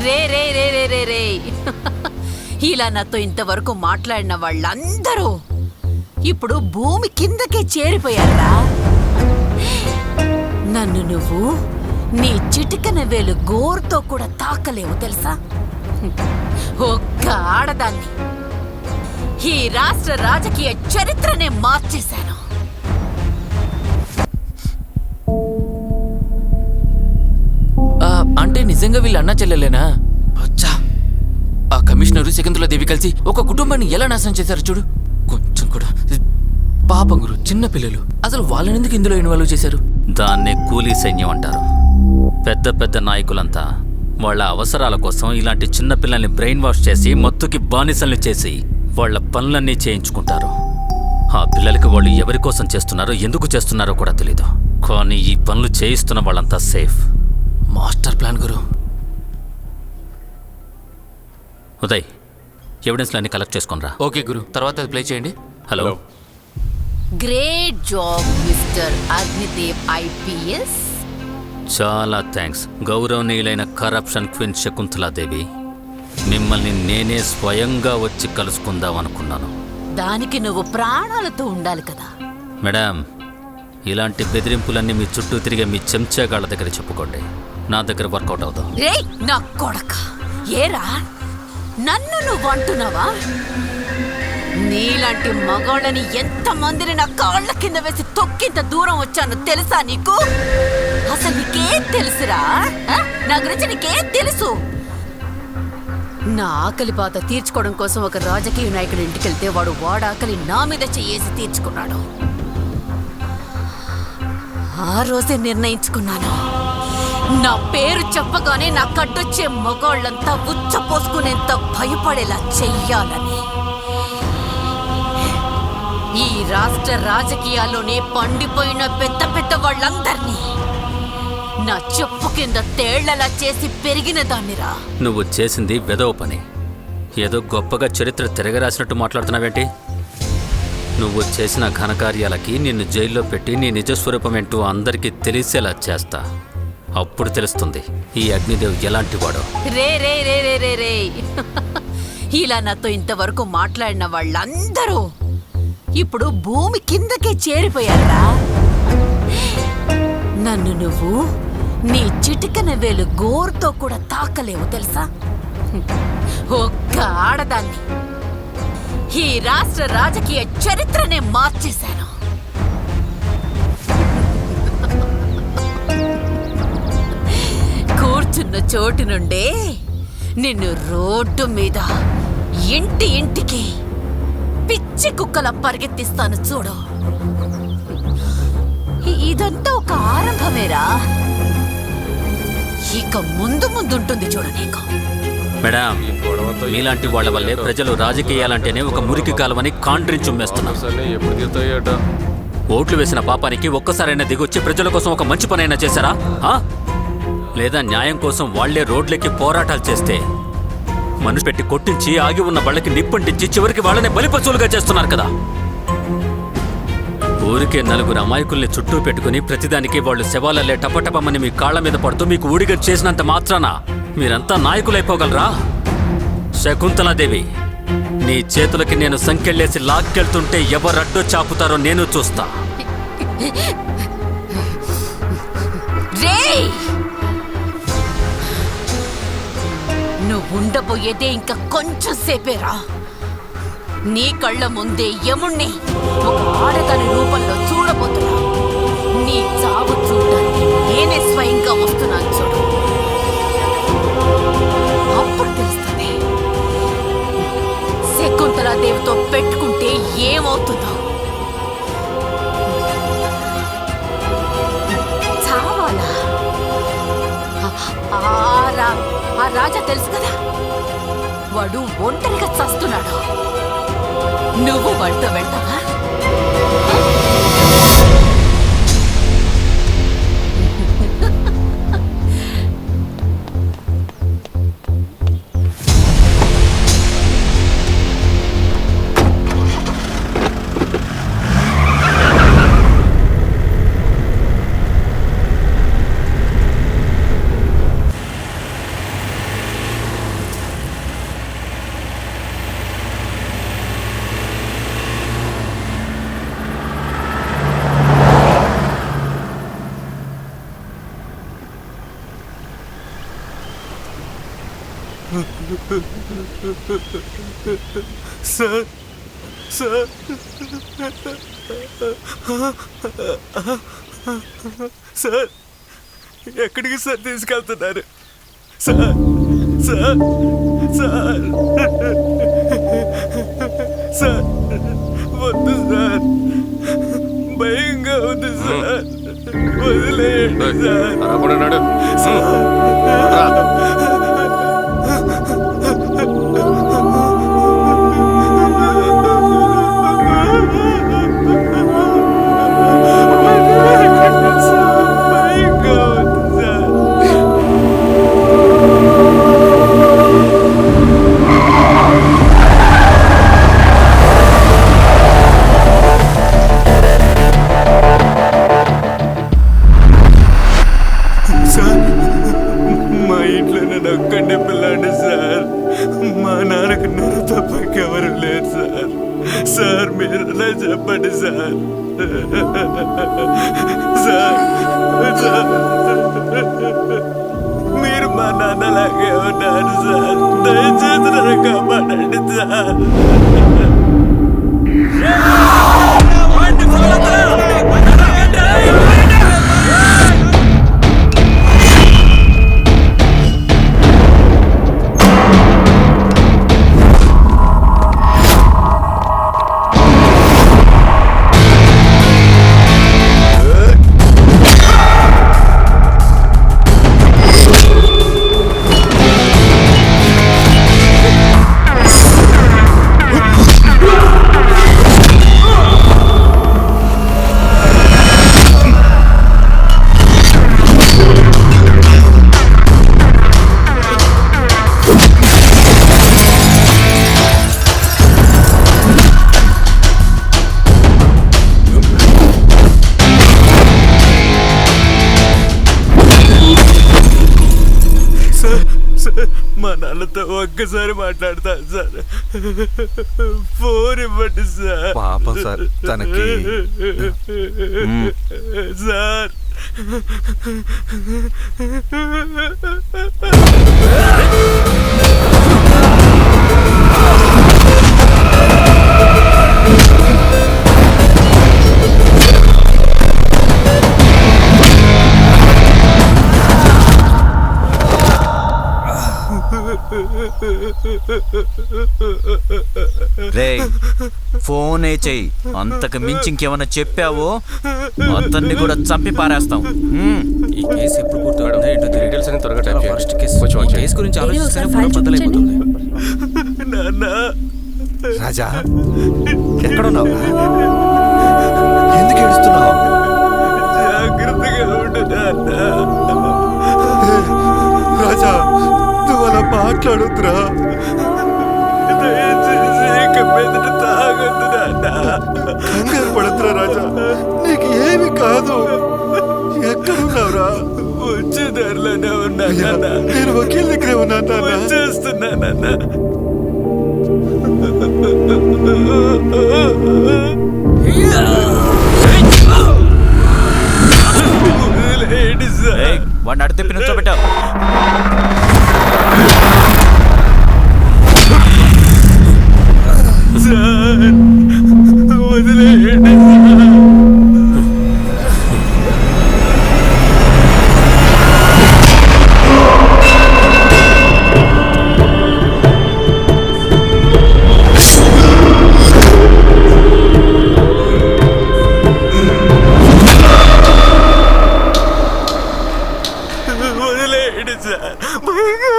రే రే రే రే రే రే ఇలా నాతో ఇంతవరకు మాట్లాడిన వాళ్ళందరూ ఇప్పుడు భూమి కిందకే చేరిపోయారా? నన్ను నువ్వు నీ చిటికన వేలు గోరుతో కూడా తాకలేవు తెలుసా? ఒక్క ఆడదాన్ని ఈ రాష్ట్ర రాజకీయ చరిత్రనే మార్చేశాను. అంటే నిజంగా వీళ్ళు అన్నా చెల్లెలేనా? అచ్చా, ఆ కమిషనరు శకుంతలాదేవి కలిసి ఒక కుటుంబాన్ని ఎలా నాశనం చేశారు చూడు. కొంచెం కూడా పాపం గురు, చిన్న పిల్లలు, అసలు వాళ్ళని ఎందుకు ఇందులో ఇన్వాల్వ్ చేశారు? దాన్నే కూలీ సైన్యం అంటారు. పెద్ద పెద్ద నాయకులంతా వాళ్ళ అవసరాల కోసం ఇలాంటి చిన్న పిల్లల్ని బ్రెయిన్ వాష్ చేసి మత్తుకి బానిసల్ని చేసి వాళ్ళ పనులన్నీ చేయించుకుంటారు. ఆ పిల్లలకి వాళ్ళు ఎవరి కోసం చేస్తున్నారో ఎందుకు చేస్తున్నారో కూడా తెలీదు. కానీ ఈ పనులు చేయిస్తున్న వాళ్ళంతా సేఫ్. మాస్టర్ ప్లాన్ గురు. ఉదయ్, ఎవిడెన్స్లన్నీ కలెక్ట్ చేసుకునిరా. ఓకే గురు, తర్వాత అది ప్లే చేయండి. Hello. Great job mister Agnidev IPS. చాలా థ్యాంక్స్ గౌరవనీయులైన కరప్షన్ క్వీన్ శకుంతలాదేవి. మిమ్మల్ని నేనే స్వయంగా వచ్చి కలుసుకుందాం అనుకున్నాను. దానికి నువ్వు ప్రాణాలతో ఉండాలి కదా. మేడం, ఇలాంటి బెదిరింపులన్నీ మీ చుట్టూ తిరిగే మీ చెంచాగాళ్ళ దగ్గర చెప్పుకోండి. నా దగ్గర వర్కౌట్ అవుతాం. రే నా కొడక, ఏరా నన్ను నువ్వు అంటున్నావా? నీలాంటి మగోళ్ళని ఎంతమందిని నా కాళ్ళ కింద వేసి తొక్కింత దూరం వచ్చాను తెలుసా నీకు? అసలు నీకేం తెలుసురా? నా గురించి నీకేం తెలుసు? నా ఆకలి బాధ తీర్చుకోవడం కోసం ఒక రాజకీయ నాయకుడి ఇంటికెళ్తే వాడు వాడాకలి నా మీద చెయ్యేసి తీర్చుకున్నాడు. ఆ రోజే నిర్ణయించుకున్నాను, నా పేరు చెప్పగానే నా కడ్డొచ్చే మగోళ్ళంతా ఉచ్చపోసుకునేంత భయపడేలా చెయ్యాలని. ఈ రాష్ట్ర రాజకీయాల్లోనే పండిపోయిన పెద్ద పెద్ద వాళ్ళందరినీ నా చెప్పు కింద తేళ్లలా చేసి పెరిగిన దాన్నిరా. నువ్వు చేసింది వెదవ పని. ఏదో గొప్పగా చరిత్ర తిరగరాసినట్టు మాట్లాడుతున్నావేంటి? నువ్వు చేసిన ఘనకార్యాలకి నిన్ను జైల్లో పెట్టి నీ నిజస్వరూపం ఏంటో అందరికీ తెలిసేలా చేస్తా. అప్పుడు తెలుస్తుంది ఈ అగ్నిదేవ్ ఎలాంటి వాడో. రే రే రే రే రే రే ఇలా నాతో ఇంతవరకు మాట్లాడిన వాళ్ళందరూ ఇప్పుడు భూమి కిందకే చేరిపోయారా? నన్ను నువ్వు నీ చిటికన వేలు గోరుతో కూడా తాకలేవు తెలుసా? ఒక్క ఆడదాన్ని ఈ రాష్ట్ర రాజకీయ చరిత్రనే మార్చేశాను. కూర్చున్న చోటు నుండే నిన్ను రోడ్డు మీద ఇంటి ఇంటికి పిచ్చి కుక్కలా పరిగెత్తిస్తాను చూడు. ఇదంతా ఒక ఆరంభమేరా, ఇక ముందు ముందుంటుంది చూడు నీకు. మేడం, మీలాంటి వాళ్ళ వల్లే ప్రజలు రాజకీయాలంటేనే ఒక మురికి కాలమని కాంట్రించుమ్మేస్తున్నారు. ఓట్లు వేసిన పాపానికి ఒక్కసారైనా దిగొచ్చి ప్రజల కోసం ఒక మంచి పనైనా చేశారా? లేదా న్యాయం కోసం వాళ్లే రోడ్లెక్కి పోరాటాలు చేస్తే మనిషి పెట్టి కొట్టించి ఆగి ఉన్న వాళ్ళకి నిప్పంటించి చివరికి వాళ్ళని బలిపశువులుగా చేస్తున్నారు కదా. ఊరికే నలుగురు అమాయకుల్ని చుట్టూ పెట్టుకుని ప్రతిదానికి వాళ్ళు శవాలల్లే టపటపమని మీ కాళ్ల మీద పడుతూ మీకు ఊడిగా చేసినంత మాత్రాన మీరంతా నాయకులైపోగలరా? శకుంతలాదేవి, నీ చేతులకి నేను సంకెళ్ళేసి లాక్కెళ్తుంటే ఎవరడ్డో చాపుతారో నేను చూస్తా. నువ్వు ఉండబోయేదే ఇంకా కొంచెం సేపేరా. నీ కళ్ళ ముందే యముణ్ణి ఒక ఆడదాని రూపంలో చూడబోతున్నా. నీ చావు చూడడానికి నేనే స్వయంగా వస్తున్నాను చూడు. అప్పుడు తెలుస్తుంది శకుంతలాదేవితో పెట్టుకుంటే ఏమవుతుందో. చావాలా? ఆ రాజా తెలుసు కదా, వాడు ఒంటరిగా చస్తున్నాడు. నువ్వు వాడితో వెళ్తావా? సార్ సార్ సార్ ఎక్కడికి సార్ తీసుకెళ్తున్నారు? సార్ సార్ సార్ సార్ వద్దు సార్, భయంగా ఉంది సార్, వదిలేయండి సార్. సార్ మీరలా చెప్పండి సార్. సార్ మీరు మా నాన్నలాగే ఉన్నారు సార్, దయచేసి నన్ను కాపాడండి సార్. మా నాన్నతో ఒక్కసారి మాట్లాడతాను సార్, ఫోన్ ఇవ్వండి సార్. పాపం సార్, తనకి సార్ రే ఫోనే చెయ్యి, అంతకు మించి ఇంకేమన్నా చెప్పావో అతన్ని కూడా చంపి పారేస్తాం. ఈ కేసు ఎప్పుడు పూర్తవుతుందో ఏంటో డీటెయిల్స్ అని త్వరగా టైప్ చేయండి. ఫస్ట్ కేసు గురించి ఆలోచిస్తేనే బద్దలైపోతుంది. రాజా ఎక్కడున్నావు? ఎందుకు ఏడుస్తున్నావు? జాగ్రత్తగా ఉండు నాన్న. రాజా నువ్వు అలా మాట్లాడుతురా, దయచేసి ఇక మీదట తాగొద్దు నాన్న. కంగారు పడుతురా రాజా, నీకు ఏమి కాదు. ఎక్కడున్నావురా? వచ్చే దారిలోనే ఉన్నా నాన్న. నేను వకీల్ దగ్గరే ఉన్నా నాన్న. వచ్చేస్తున్నా నాన్న. వాడిని అడితే పిలుచోబెట్టావు. వదిలేయండి. వదిలేయండి సార్, భయంగా